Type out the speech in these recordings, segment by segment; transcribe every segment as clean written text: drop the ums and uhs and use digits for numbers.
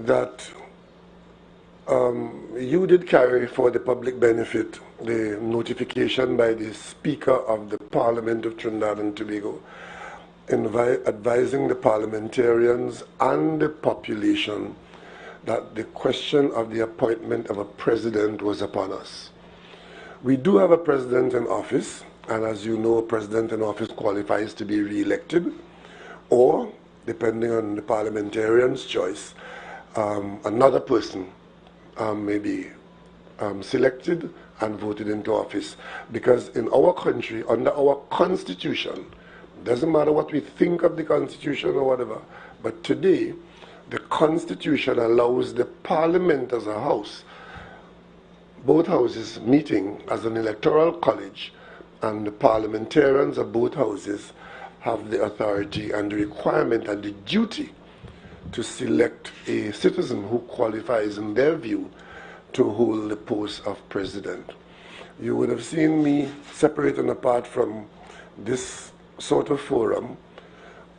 that you did carry for the public benefit the notification by the Speaker of the Parliament of Trinidad and Tobago advising the parliamentarians and the population that the question of the appointment of a president was upon us. We do have a president in office, and as you know, a president in office qualifies to be re-elected, or, depending on the parliamentarian's choice, another person may be selected and voted into office. Because in our country, under our constitution, doesn't matter what we think of the constitution or whatever, but today, the constitution allows the parliament as a house, both houses meeting as an electoral college, and the parliamentarians of both houses have the authority and the requirement and the duty to select a citizen who qualifies, in their view, to hold the post of president. You would have seen me separate and apart from this sort of forum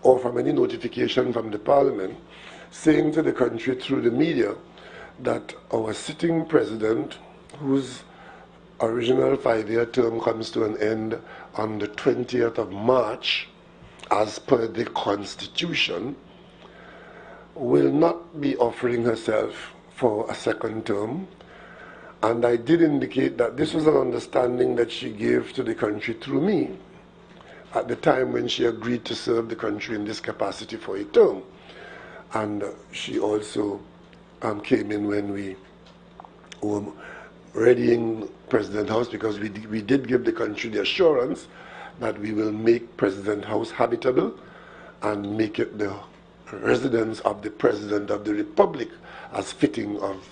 or from any notification from the parliament saying to the country through the media that our sitting president, whose original 5-year term comes to an end on the 20th of March, as per the Constitution, will not be offering herself for a second term. And I did indicate that this was an understanding that she gave to the country through me at the time when she agreed to serve the country in this capacity for a term. And she also came in when we were readying President House, because we did give the country the assurance that we will make President House habitable and make it the residence of the President of the Republic as fitting of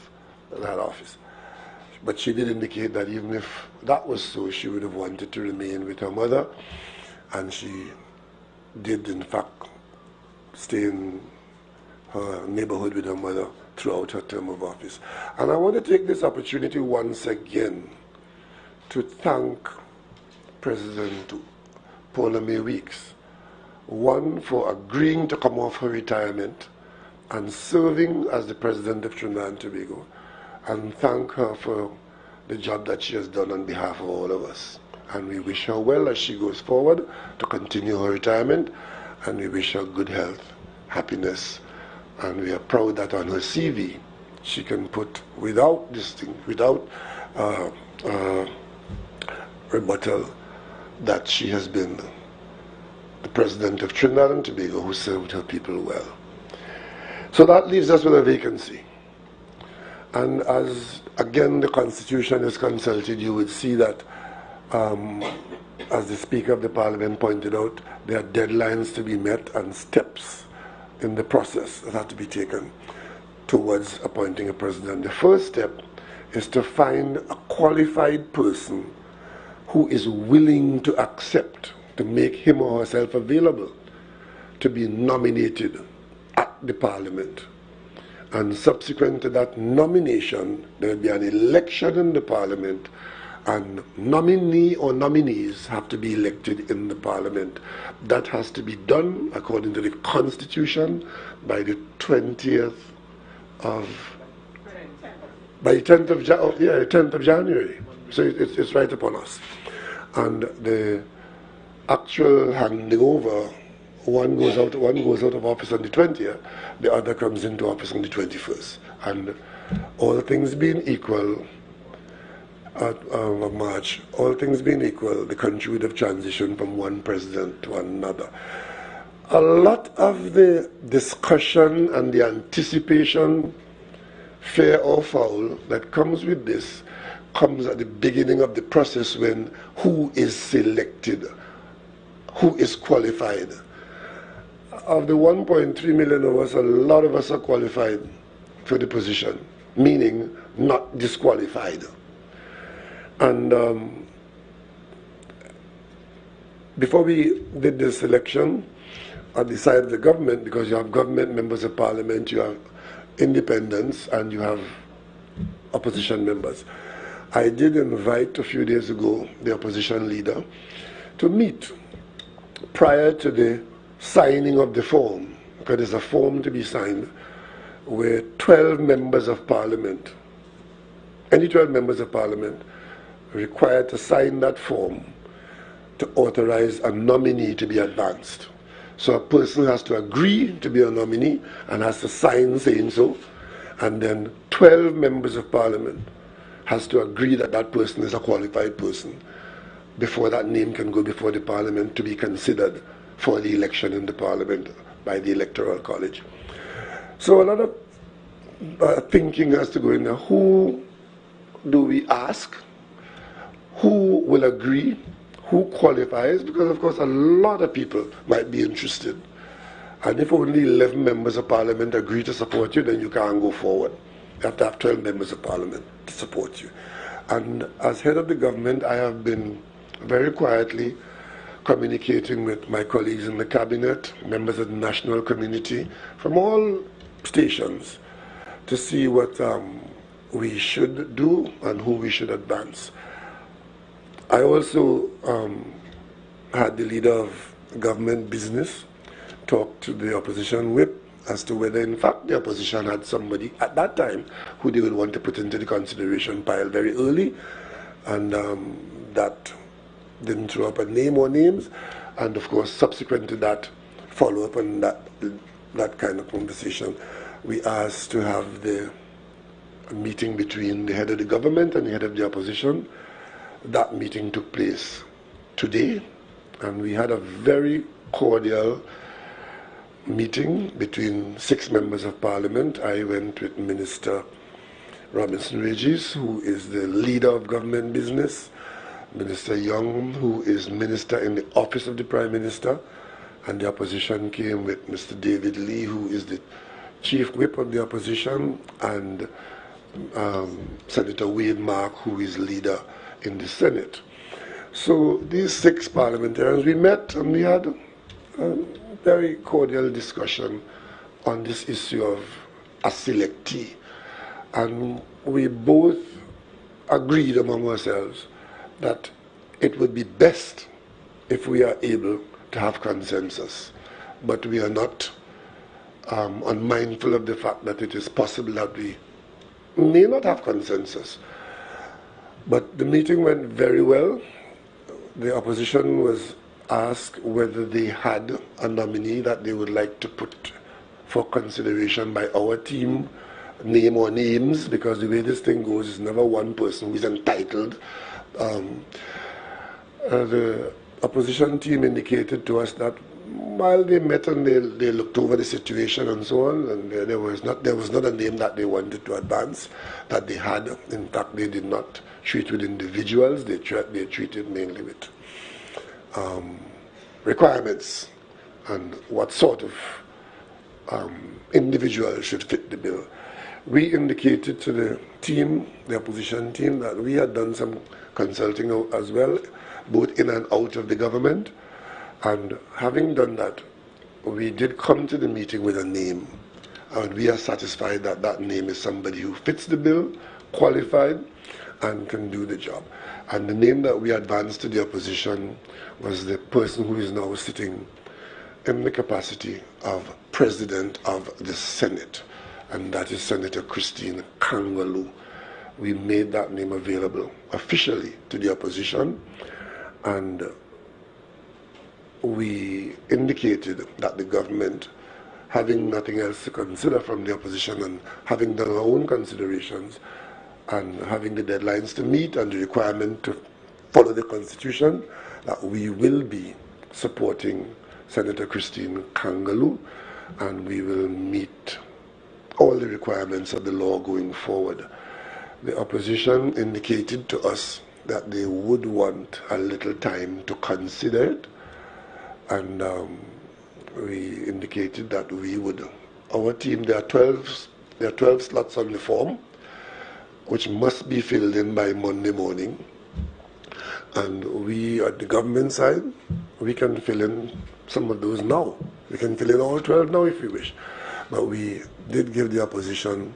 that office. But she did indicate that even if that was so, she would have wanted to remain with her mother, and she did in fact stay in her neighborhood with her mother throughout her term of office. And I want to take this opportunity once again to thank President Paula May Weeks, one, for agreeing to come off her retirement and serving as the President of Trinidad and Tobago, and thank her for the job that she has done on behalf of all of us. And we wish her well as she goes forward to continue her retirement, and we wish her good health, happiness, and we are proud that on her CV she can put without rebuttal that she has been the President of Trinidad and Tobago who served her people well. So that leaves us with a vacancy. And as, again, the Constitution is consulted, you would see that, as the Speaker of the Parliament pointed out, there are deadlines to be met and steps in the process that have to be taken towards appointing a president. The first step is to find a qualified person who is willing to accept, to make him or herself available to be nominated at the Parliament. And subsequent to that nomination, there will be an election in the Parliament, and nominee or nominees have to be elected in the Parliament. That has to be done according to the Constitution by the 10th of January. So it's right upon us. And the actual handing over, one goes out of office on the 20th, the other comes into office on the 21st. And all things being equal, of March, all things being equal, the country would have transitioned from one president to another. A lot of the discussion and the anticipation, fair or foul, that comes with this comes at the beginning of the process, when who is selected, who is qualified. Of the 1.3 million of us, a lot of us are qualified for the position, meaning not disqualified. And before we did this election, at the side of the government, because you have government members of parliament, you have independents, and you have opposition members, I did invite a few days ago the opposition leader to meet prior to the signing of the form, because there's a form to be signed where 12 members of parliament, any 12 members of parliament, required to sign that form to authorize a nominee to be advanced. So a person has to agree to be a nominee and has to sign saying so, and then 12 members of parliament has to agree that that person is a qualified person before that name can go before the parliament to be considered for the election in the parliament by the electoral college. So a lot of thinking has to go in there. Who do we ask? Who will agree? Who qualifies? Because of course a lot of people might be interested. And if only 11 members of parliament agree to support you, then you can't go forward. You have to have 12 members of parliament to support you. And as head of the government, I have been very quietly communicating with my colleagues in the cabinet, members of the national community from all stations, to see what we should do and who we should advance. I also had the leader of government business talk to the opposition whip as to whether in fact the opposition had somebody at that time who they would want to put into the consideration pile very early, and that didn't throw up a name or names, and of course subsequent to that follow up on that kind of conversation, we asked to have the meeting between the head of the government and the head of the opposition. That meeting took place today, and we had a very cordial meeting between 6 members of parliament. I went with Minister Robinson Regis, who is the leader of government business, Minister Young, who is minister in the office of the Prime Minister, and the opposition came with Mr. David Lee, who is the chief whip of the opposition, and Senator Wade Mark, who is leader in the Senate. So these 6 parliamentarians, we met and we had a very cordial discussion on this issue of a selectee. And we both agreed among ourselves that it would be best if we are able to have consensus. But we are not unmindful of the fact that it is possible that we may not have consensus. But the meeting went very well. The opposition was asked whether they had a nominee that they would like to put for consideration by our team, name or names, because the way this thing goes is never one person who is entitled. The opposition team indicated to us that while they met and they looked over the situation and so on, and there was not a name that they wanted to advance, that they had. In fact, they did not treat with individuals, they treated mainly with requirements and what sort of individual should fit the bill. We indicated to the team, the opposition team, that we had done some consulting as well, both in and out of the government, and having done that, we did come to the meeting with a name, and we are satisfied that that name is somebody who fits the bill, qualified, and can do the job. And the name that we advanced to the opposition was the person who is now sitting in the capacity of President of the Senate, and that is Senator Christine Kangaloo. We made that name available officially to the opposition, and we indicated that the government, having nothing else to consider from the opposition and having done our own considerations and having the deadlines to meet and the requirement to follow the Constitution, that we will be supporting Senator Christine Kangaloo, and we will meet all the requirements of the law going forward. The opposition indicated to us that they would want a little time to consider it, and we indicated that we would, our team, there are 12 slots on the form, which must be filled in by Monday morning. And we, at the government side, we can fill in some of those now. We can fill in all 12 now if we wish. But we did give the opposition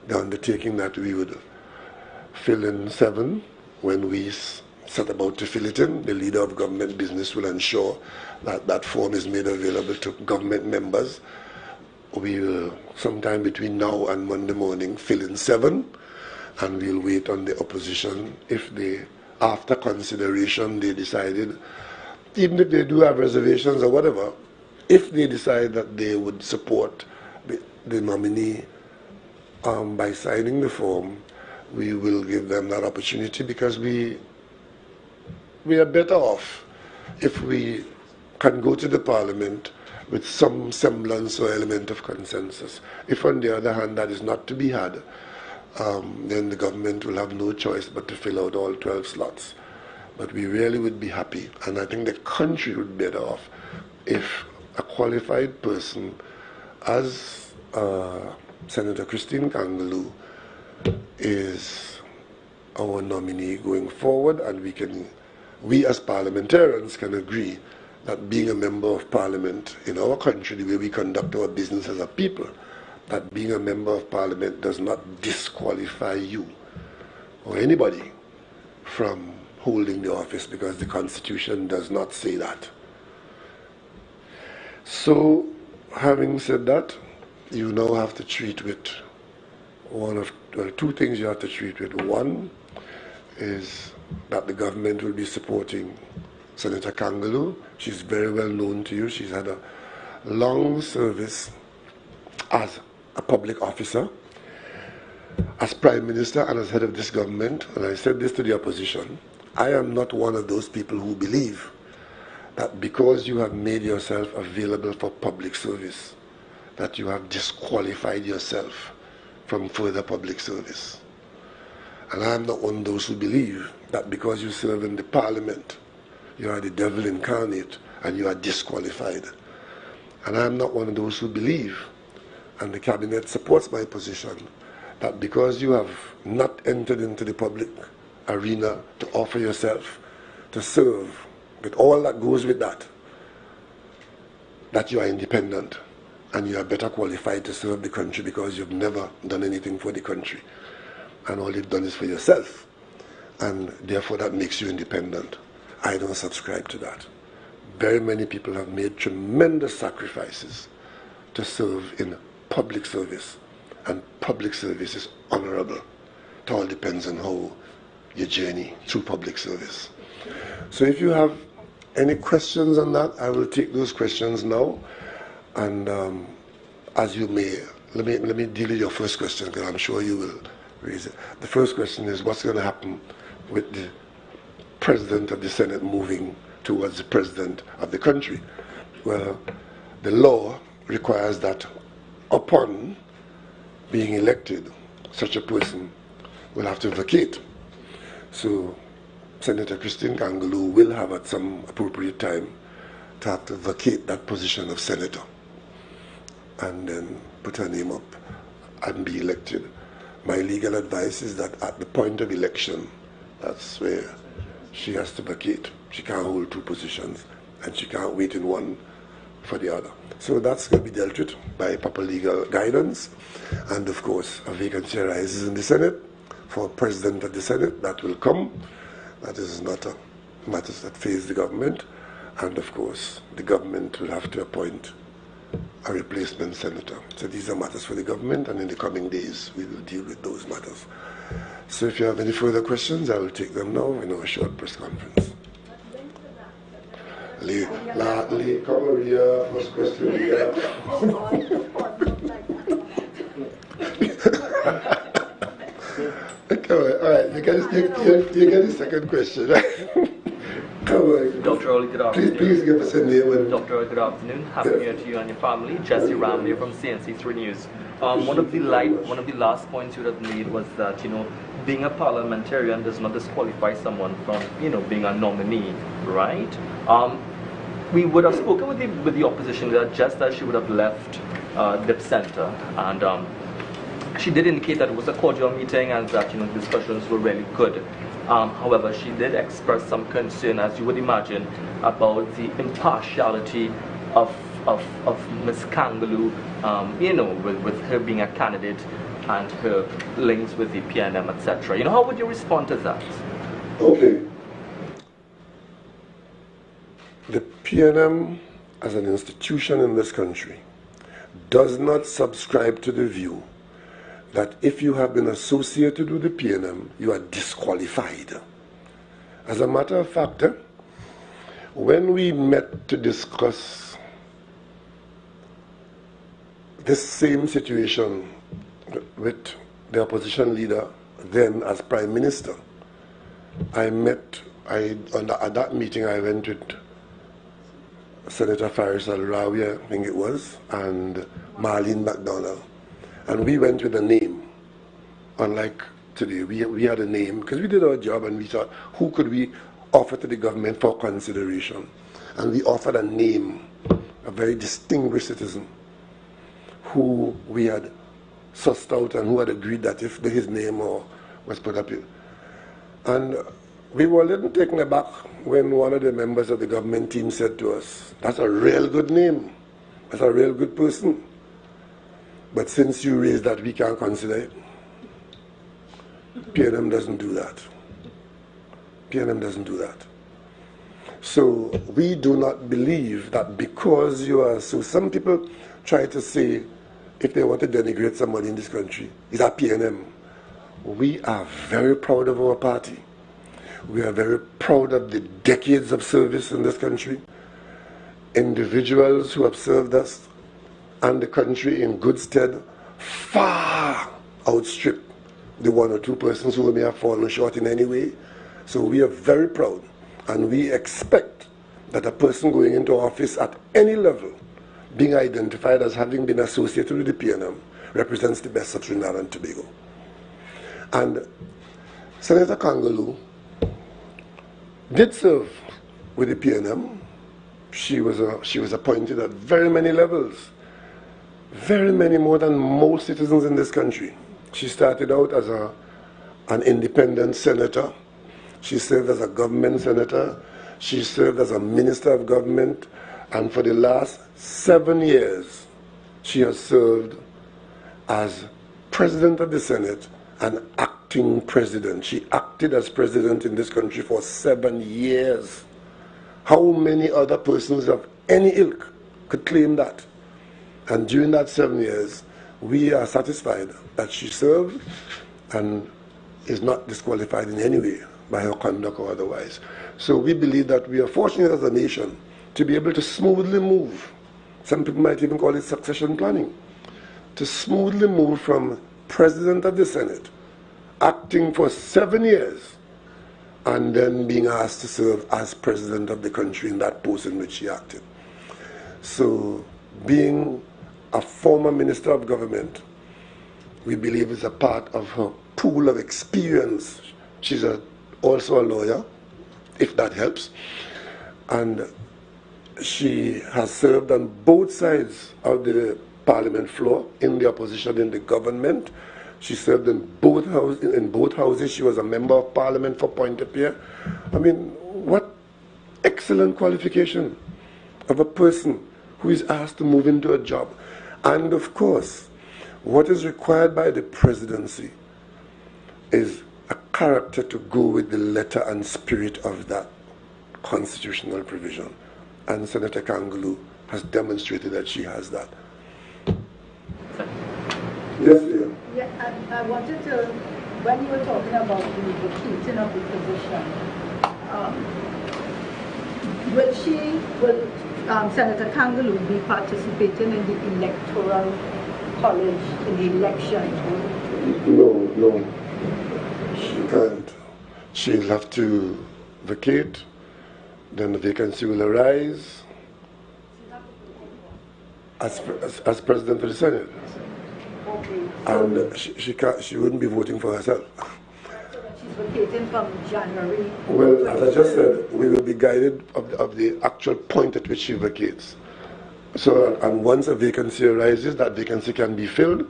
the undertaking that we would fill in 7 when we set about to fill it in. The leader of government business will ensure that that form is made available to government members we will, sometime between now and Monday morning, fill in 7, and we'll wait on the opposition. If they, after consideration, they decided, even if they do have reservations or whatever, if they decide that they would support the nominee by signing the form, we will give them that opportunity, because we are better off if we can go to the Parliament with some semblance or element of consensus. If, on the other hand, that is not to be had, then the government will have no choice but to fill out all 12 slots. But we really would be happy, and I think the country would be better off if a qualified person, as Senator Christine Kangaloo, is our nominee going forward, and we as parliamentarians can agree that being a member of parliament in our country, the way we conduct our business as a people, that being a member of parliament does not disqualify you or anybody from holding the office, because the Constitution does not say that. So, having said that, you now have to treat with two things you have to treat with. One is that the government will be supporting Senator Kangaloo. She's very well known to you. She's had a long service as a public officer, as Prime Minister, and as head of this government. And I said this to the opposition: I am not one of those people who believe that because you have made yourself available for public service, that you have disqualified yourself from further public service. And I am not one of those who believe that because you serve in the Parliament, you are the devil incarnate and you are disqualified. And I am not one of those who believe, and the Cabinet supports my position, that because you have not entered into the public arena to offer yourself to serve with all that goes with that, that you are independent and you are better qualified to serve the country because you've never done anything for the country and all you've done is for yourself, and therefore that makes you independent. I don't subscribe to that. Very many people have made tremendous sacrifices to serve in public service, and public service is honorable. It all depends on how you journey through public service. So if you have any questions on that, I will take those questions now. And as you may, let me deal with your first question, because I'm sure you will raise it. The first question is, what's going to happen with the President of the Senate moving towards the President of the country? Well, the law requires that upon being elected, such a person will have to vacate. So Senator Christine Kangaloo will have at some appropriate time to have to vacate that position of senator and then put her name up and be elected. My legal advice is that at the point of election, that's where she has to vacate. She can't hold two positions, and she can't wait in one for the other. So that's going to be dealt with by proper legal guidance. And of course, a vacancy arises in the Senate for President of the Senate. That will come. That is not a matter that fails the government. And of course, the government will have to appoint a replacement senator. So these are matters for the government, and in the coming days, we will deal with those matters. So if you have any further questions, I will take them now in our short press conference. Lee, come over here, first question here. Come on, all right, you get the second question, right? Come on. Dr. Oli, good afternoon. Please give us a name. Dr. Oli, good afternoon. Happy New Year to you and your family. Jesse Ramley from CNC3 News. One of the last points you have made was that, being a parliamentarian does not disqualify someone from, being a nominee, right? We would have spoken with the opposition that just as she would have left Dip Center, and she did indicate that it was a cordial meeting and that discussions were really good. However, she did express some concern, as you would imagine, about the impartiality of Ms. Kangaloo, with her being a candidate and her links with the PNM, etc. How would you respond to that? Okay. The PNM as an institution in this country does not subscribe to the view that if you have been associated with the PNM, you are disqualified. As a matter of fact, when we met to discuss this same situation with the opposition leader then as Prime Minister, at that meeting I went with Senator Faris Al-Rawi, I think it was, and Marlene MacDonald. And we went with a name. Unlike today, we had a name because we did our job and we thought, who could we offer to the government for consideration? And we offered a name, a very distinguished citizen who we had sussed out and who had agreed that if his name was put up here. And we were a little taken aback when one of the members of the government team said to us, that's a real good name, that's a real good person. But since you raised that, we can't consider it. PNM doesn't do that. PNM doesn't do that. So we do not believe that because you are, so some people try to say, if they want to denigrate somebody in this country, is that PNM? We are very proud of our party. We are very proud of the decades of service in this country. Individuals who have served us and the country in good stead far outstrip the one or two persons who may have fallen short in any way. So we are very proud, and we expect that a person going into office at any level being identified as having been associated with the PNM represents the best of Trinidad and Tobago. And Senator Kangaloo did serve with the PNM. She was appointed at very many levels, very many more than most citizens in this country. She started out as an independent senator. She served as a government senator. She served as a minister of government. And for the last 7 years, she has served as president of the Senate and acting president. She acted as president in this country for 7 years. How many other persons of any ilk could claim that? And during that 7 years, we are satisfied that she served and is not disqualified in any way by her conduct or otherwise. So we believe that we are fortunate as a nation to be able to smoothly move. Some people might even call it succession planning. To smoothly move from president of the Senate, acting for 7 years, and then being asked to serve as president of the country in that post in which she acted. So being a former minister of government, we believe is a part of her pool of experience. She's also a lawyer, if that helps. And she has served on both sides of the parliament floor, in the opposition, in the government. She served in both houses. She was a member of parliament for Pointe-a-Pierre. I mean, what excellent qualification of a person who is asked to move into a job. And of course, what is required by the presidency is a character to go with the letter and spirit of that constitutional provision. And Senator Kangaloo has demonstrated that she has that. Yes, Ian. Yeah, I wanted to, when you were talking about the vacating of the position, will Senator Kangaloo be participating in the electoral college in the election? No, she can't. She'll have to vacate, then the vacancy will arise as president of the Senate. Okay. And she wouldn't be voting for herself. So she's vacating from January. Well, as I just said, we will be guided of the actual point at which she vacates. So, and once a vacancy arises, that vacancy can be filled,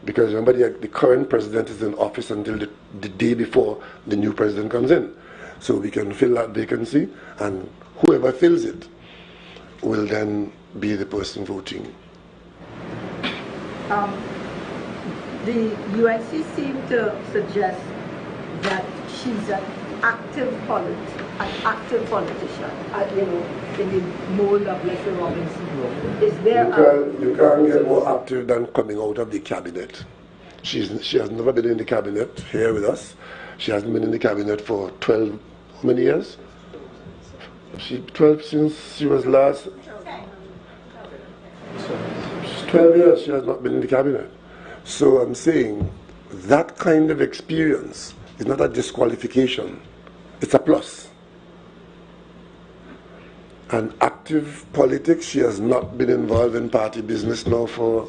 because remember, the current president is in office until the day before the new president comes in. So we can fill that vacancy, and whoever fills it will then be the person voting. The UNC seemed to suggest that she's an active politician, you know, in the mold of Leslie Robinson? Is there you can't get more active than coming out of the cabinet. She has never been in the cabinet here with us. She hasn't been in the cabinet for 12, how many years? 12 since she was last. 12 years she has not been in the cabinet. So I'm saying that kind of experience is not a disqualification, it's a plus. And active politics, she has not been involved in party business now for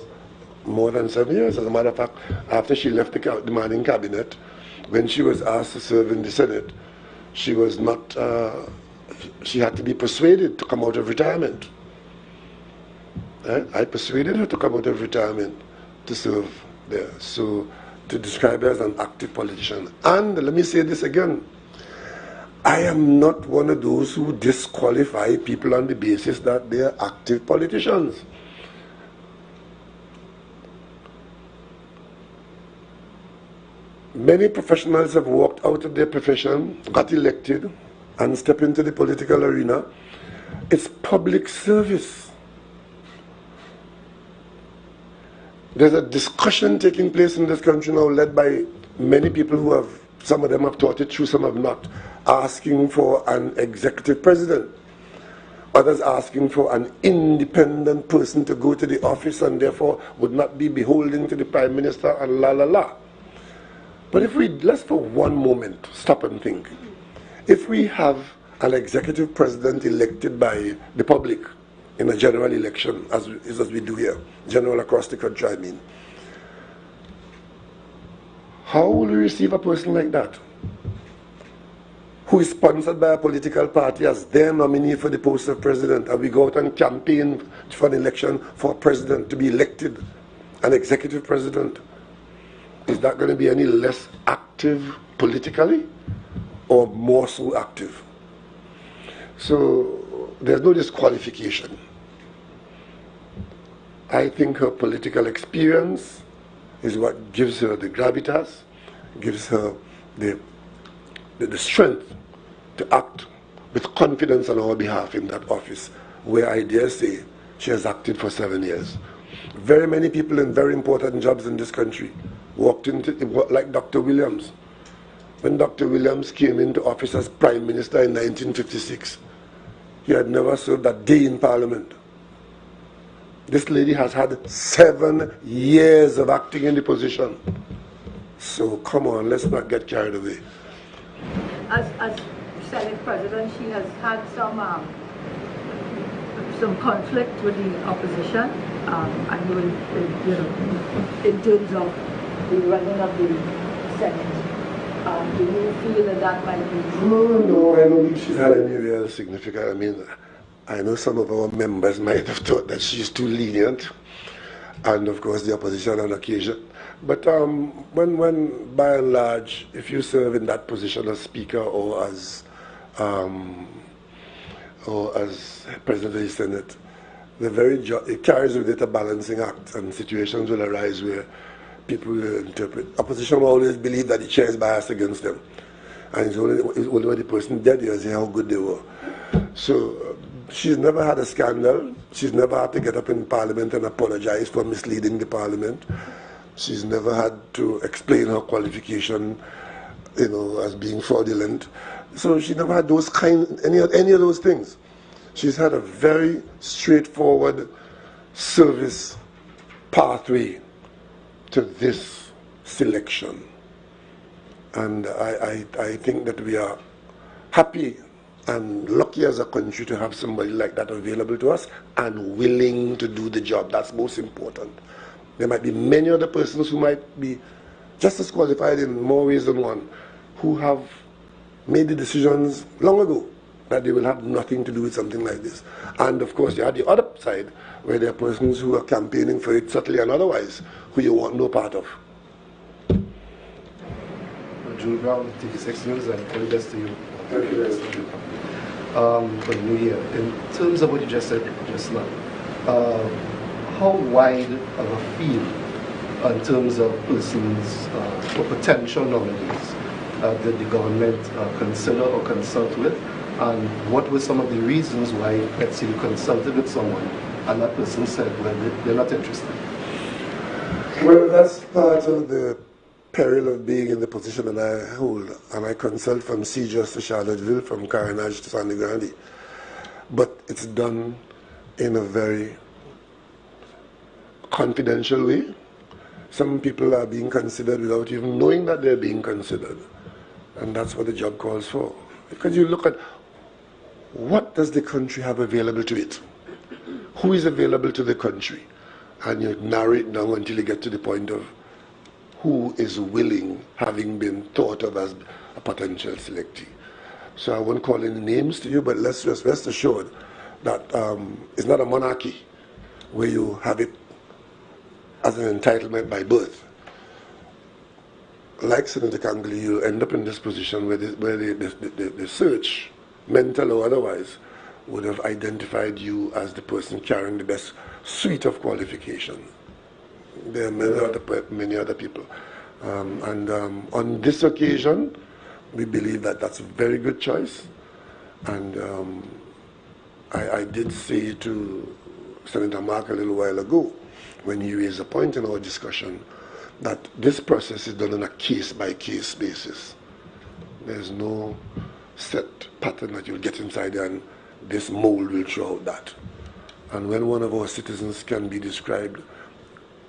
more than 7 years. As a matter of fact, after she left the Manning cabinet, when she was asked to serve in the Senate, she was not, she had to be persuaded to come out of retirement. I persuaded her to come out of retirement to serve there. So to describe her as an active politician. And let me say this again, I am not one of those who disqualify people on the basis that they are active politicians. Many professionals have walked out of their profession, got elected, and stepped into the political arena. It's public service. There's a discussion taking place in this country now led by many people who have, some of them have thought it through, some have not, asking for an executive president. Others asking for an independent person to go to the office and therefore would not be beholden to the Prime Minister and la la la. But if we, let's for one moment stop and think. If we have an executive president elected by the public in a general election, as we do here, general across the country, I mean, how will we receive a person like that, who is sponsored by a political party as their nominee for the post of president, and we go out and campaign for an election for a president to be elected, an executive president? Is that going to be any less active politically or more so active? So there's no disqualification. I think her political experience is what gives her the gravitas, gives her the strength to act with confidence on our behalf in that office, where I dare say she has acted for 7 years. Very many people in very important jobs in this country walked into, like Dr. Williams. When Dr. Williams came into office as Prime Minister in 1956, he had never served a day in Parliament. This lady has had 7 years of acting in the position. So come on, let's not get carried away. As Senate President, she has had some conflict with the opposition. I know, in terms of the running of the Senate. Do you feel that that might be? No, I don't think she's had any real significant. I mean, I know some of our members might have thought that she's too lenient, and of course the opposition on occasion. But when by and large, if you serve in that position as Speaker or as President of the Senate, it carries with it a balancing act, and situations will arise where people will interpret. Opposition will always believe that the chair is biased against them, and it's only when the person dead you say how good they were. So she's never had a scandal. She's never had to get up in Parliament and apologize for misleading the Parliament. She's never had to explain her qualification, as being fraudulent. So she never had those any of those things. She's had a very straightforward service pathway to this selection. And I think that we are happy and lucky as a country to have somebody like that available to us and willing to do the job. That's most important. There might be many other persons who might be just as qualified in more ways than one, who have made the decisions long ago that they will have nothing to do with something like this. And of course you have the other side, where there are persons who are campaigning for it subtly and otherwise, who you want no part of. June Brown, TV6 News, and all the best to you. Thank you very much. For the new year. In terms of what you just said just now, how wide of a field in terms of persons or potential nominees did the government consider or consult with? And what were some of the reasons why, let's say, you consulted with someone and that person said, well, they're not interested? Well, that's part of the peril of being in the position that I hold. And I consult from Sieges to Charlottesville, from Carenage to San Grande. But it's done in a very confidential way. Some people are being considered without even knowing that they're being considered. And that's what the job calls for. Because you look at what does the country have available to it? Who is available to the country? And you narrow it down until you get to the point of who is willing, having been thought of as a potential selectee. So I won't call any names to you, but let's just rest assured that it's not a monarchy where you have it as an entitlement by birth. Like Senator Kangley, you'll end up in this position where the search, mental or otherwise, would have identified you as the person carrying the best suite of qualifications. There are many other people. On this occasion, we believe that that's a very good choice. And I did say to Senator Mark a little while ago, when he raised a point in our discussion, that this process is done on a case-by-case basis. There's no set pattern that you'll get inside there and this mold will throw out that. And when one of our citizens can be described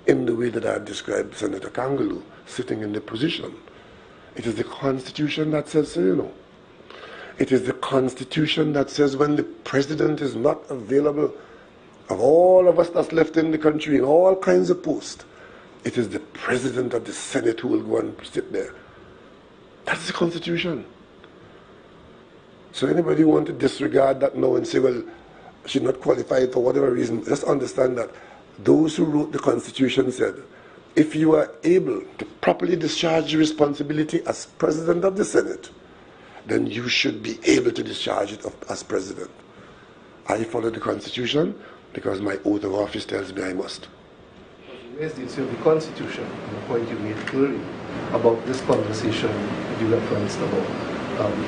in the way that I've described Senator Kangaloo, sitting in the position, it is the Constitution that says so, you know. It is the Constitution that says when the president is not available, of all of us that's left in the country in all kinds of posts, it is the president of the Senate who will go and sit there. That's the Constitution. So anybody who wants to disregard that now and say, well, she's not qualified for whatever reason, just understand that those who wrote the Constitution said, if you are able to properly discharge your responsibility as president of the Senate, then you should be able to discharge it as president. I follow the Constitution because my oath of office tells me I must. Where's the issue of the Constitution, and the point you made clearly about this conversation you referenced about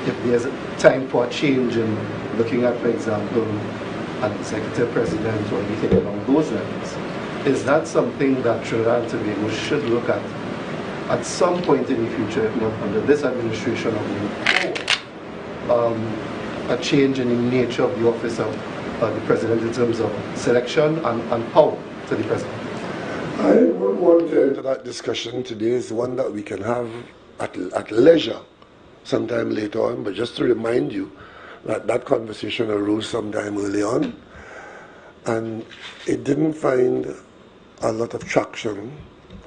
if there's a time for a change in looking at, for example, an executive president or anything along those lines, is that something that Trinidad and Tobago should look at some point in the future, if not under this administration or going forward, a change in the nature of the office of the president in terms of selection and power to the president? I wouldn't want to enter that discussion today. It's one that we can have at leisure sometime later on, but just to remind you that that conversation arose sometime early on, and it didn't find a lot of traction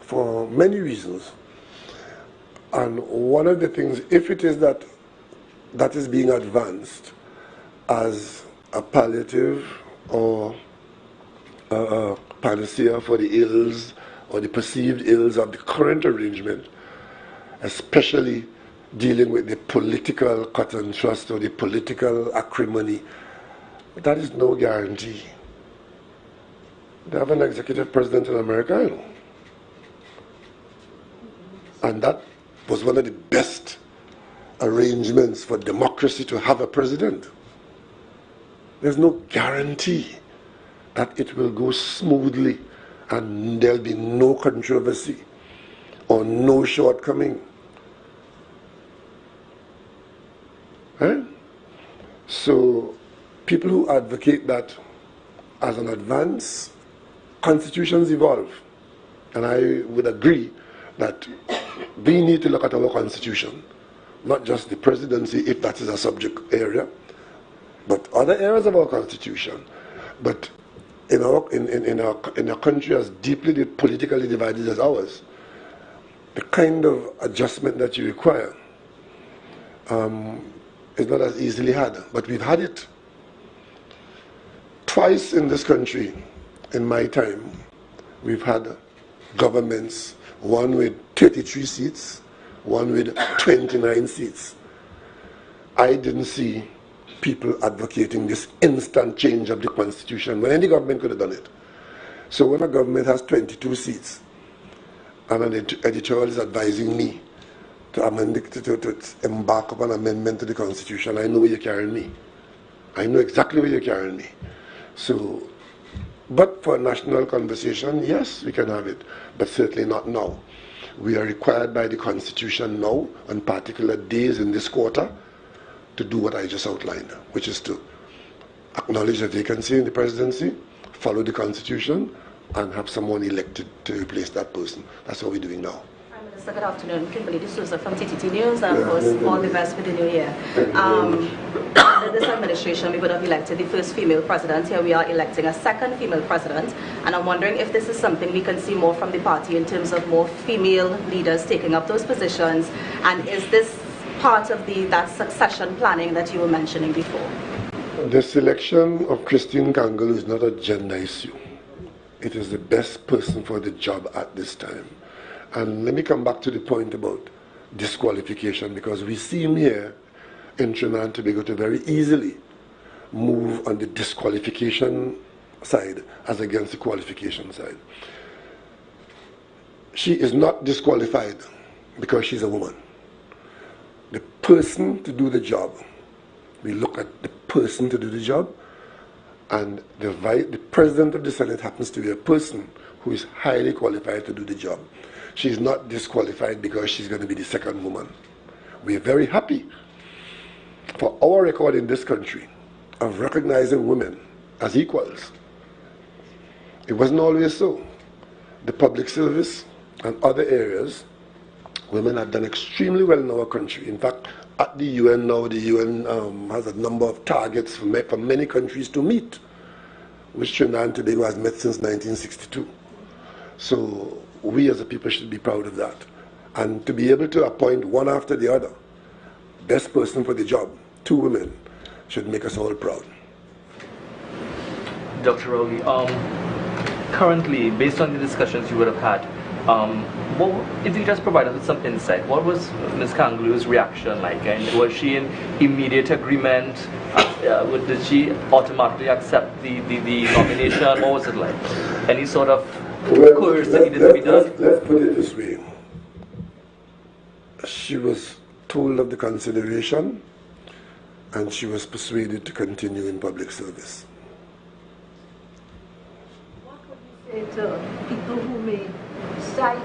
for many reasons. And one of the things, if it is that is being advanced as a palliative or a panacea for the ills or the perceived ills of the current arrangement, especially dealing with the political cut and thrust or the political acrimony, that is no guarantee. They have an executive president in America, you know. And that was one of the best arrangements for democracy to have a president. There's no guarantee that it will go smoothly and there'll be no controversy or no shortcoming. Right? So people who advocate that as an advance, constitutions evolve. And I would agree that we need to look at our constitution, not just the presidency, if that is a subject area, but other areas of our constitution. But in a country as deeply politically divided as ours, the kind of adjustment that you require is not as easily had, but we've had it. Twice in this country, in my time, we've had governments, one with 33 seats, one with 29 seats. I didn't see people advocating this instant change of the constitution when any government could have done it. So when a government has 22 seats and an editorial is advising me to amend it, to embark upon amendment to the Constitution, I know where you're carrying me. I know exactly where you're carrying me. So, but for a national conversation, yes, we can have it, but certainly not now. We are required by the Constitution now, on particular days in this quarter, to do what I just outlined, which is to acknowledge a vacancy in the presidency, follow the Constitution, and have someone elected to replace that person. That's what we're doing now. Prime Minister, good afternoon. Kimberly D'Souza from TTT News, and of course, all the best for the new year. Under this administration, we would have elected the first female president. Here we are electing a second female president, and I'm wondering if this is something we can see more from the party in terms of more female leaders taking up those positions, and is this part of that succession planning that you were mentioning before? The selection of Christine Kangaloo is not a gender issue. It is the best person for the job at this time. And let me come back to the point about disqualification, because we seem here in Trinidad and Tobago to very easily move on the disqualification side as against the qualification side. She is not disqualified because she's a woman. The person to do the job, we look at the person to do the job, and the president of the Senate happens to be a person who is highly qualified to do the job. She's not disqualified because she's going to be the second woman. We're very happy for our record in this country of recognizing women as equals. It wasn't always so. The public service and other areas, women have done extremely well in our country. In fact, at the UN now, the UN has a number of targets for many countries to meet, which Trinidad and Tobago has met since 1962. So we as a people should be proud of that. And to be able to appoint one after the other, best person for the job, 2 women, should make us all proud. Dr. Rowley, currently, based on the discussions you would have had, if you just provide us with some insight, what was Ms. Kangaloo's reaction like? And was she in immediate agreement? Did she automatically accept the nomination? What was it like? Any sort of course that needed to be done? Let's put it this way. She was told of the consideration, and she was persuaded to continue in public service. What would you say to people who may cite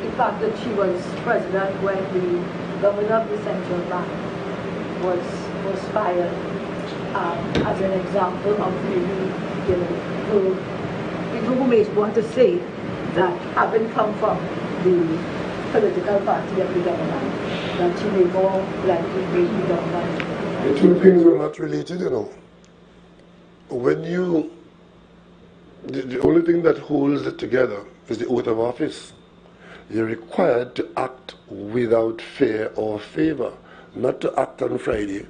the fact that she was president when the governor of the central bank was fired, as an example of maybe, people who may want to say that having come from the political party of the government, that she may more likely be the government? The two things were not related, you know. The only thing that holds it together is the oath of office. You're required to act without fear or favor, not to act on Friday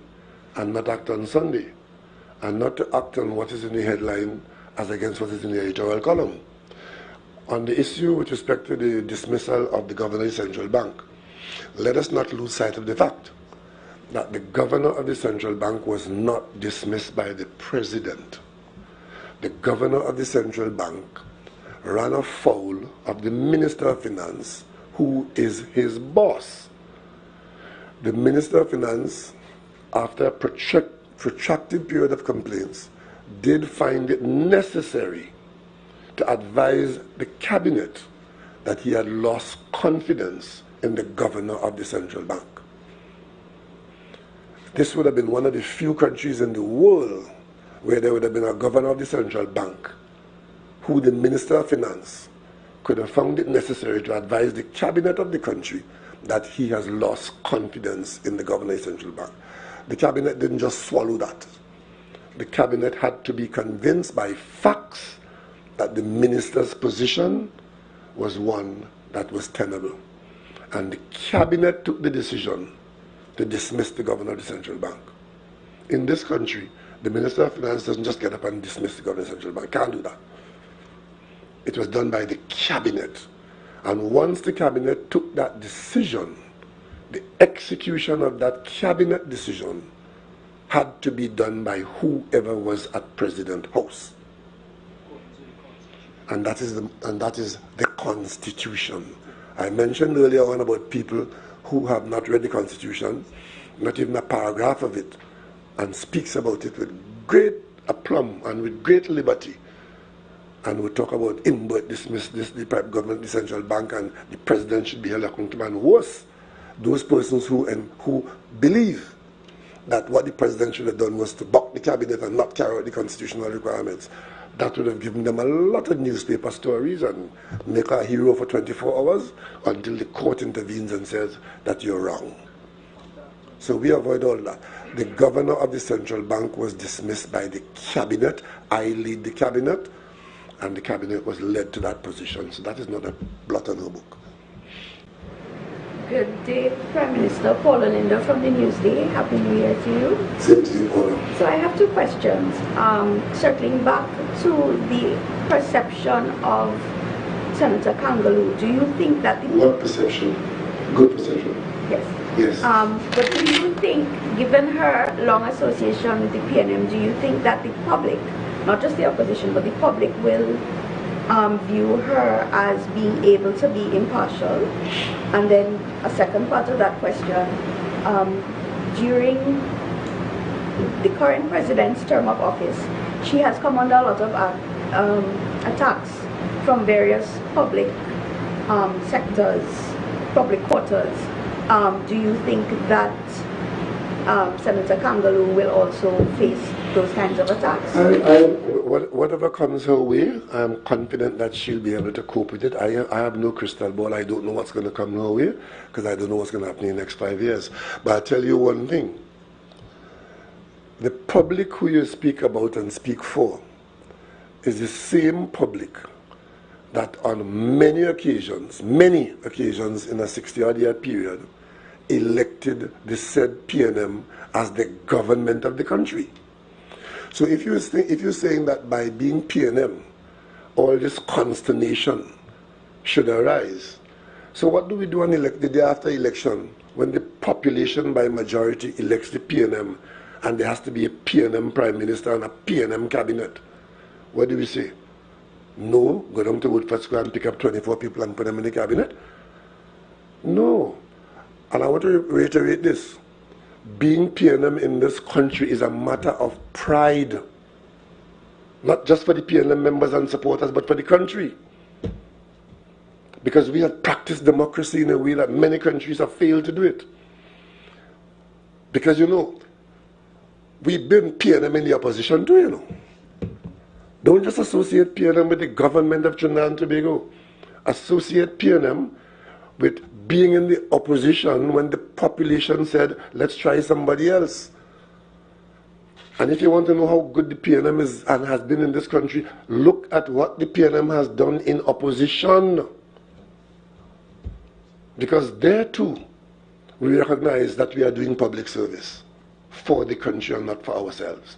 and not act on Sunday, and not to act on what is in the headline as against what is in the editorial column. On the issue with respect to the dismissal of the governor of the central bank, let us not lose sight of the fact that the governor of the central bank was not dismissed by the president. The governor of the central bank ran afoul of the Minister of Finance, who is his boss. The Minister of Finance, after a protracted period of complaints, did find it necessary to advise the cabinet that he had lost confidence in the governor of the central bank. This would have been one of the few countries in the world where there would have been a governor of the central bank who the Minister of Finance could have found it necessary to advise the cabinet of the country that he has lost confidence in the governor of the central bank. The cabinet didn't just swallow that. The cabinet had to be convinced by facts that the minister's position was one that was tenable. And the cabinet took the decision to dismiss the governor of the central bank. In this country, the Minister of Finance doesn't just get up and dismiss the governor of the central bank. Can't do that. It was done by the cabinet. And once the cabinet took that decision, the execution of that cabinet decision had to be done by whoever was at President House. And that is the Constitution. I mentioned earlier on about people who have not read the Constitution, not even a paragraph of it, and speaks about it with great aplomb and with great liberty, and we talk about but dismiss this, the private government, the central bank, and the president should be held accountable, and worse, those persons who believe that what the president should have done was to buck the cabinet and not carry out the constitutional requirements. That would have given them a lot of newspaper stories and make a hero for 24 hours until the court intervenes and says that you're wrong. So we avoid all that. The governor of the central bank was dismissed by the cabinet. I lead the cabinet, and the cabinet was led to that position. So that is not a blot on her book. Good day, Prime Minister. Paula Linda from the Newsday. Happy New Year to you. Same to you, Paula. So I have two questions. Circling back to the perception of Senator Kangaloo, do you think that the... What perception? Good perception. Yes. Yes. But do you think, given her long association with the PNM, do you think that the public, not just the opposition, but the public will view her as being able to be impartial? And then a second part of that question, during the current president's term of office, she has come under a lot of attacks from various public sectors, public quarters. Do you think that Senator Kangaloo will also face those kinds of attacks? Whatever comes her way, I'm confident that she'll be able to cope with it. I have no crystal ball. I don't know what's going to come her way because I don't know what's going to happen in the next 5 years. But I'll tell you one thing. The public who you speak about and speak for is the same public that on many occasions in a 60-odd-year period, elected the said PNM as the government of the country. So if you're saying that by being PNM, all this consternation should arise, so what do we do on the day after election when the population by majority elects the PNM and there has to be a PNM Prime Minister and a PNM cabinet? What do we say? No, go down to Woodford Square and pick up 24 people and put them in the cabinet? No. And I want to reiterate this. Being PNM in this country is a matter of pride. Not just for the PNM members and supporters, but for the country. Because we have practiced democracy in a way that many countries have failed to do it. Because, you know, we've been PNM in the opposition too, you know. Don't just associate PNM with the government of Trinidad and Tobago. Associate PNM with being in the opposition when the population said, let's try somebody else. And if you want to know how good the PNM is and has been in this country, look at what the PNM has done in opposition. Because there too, we recognize that we are doing public service for the country and not for ourselves.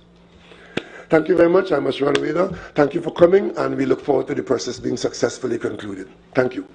Thank you very much. I must run away now. Thank you for coming, and we look forward to the process being successfully concluded. Thank you.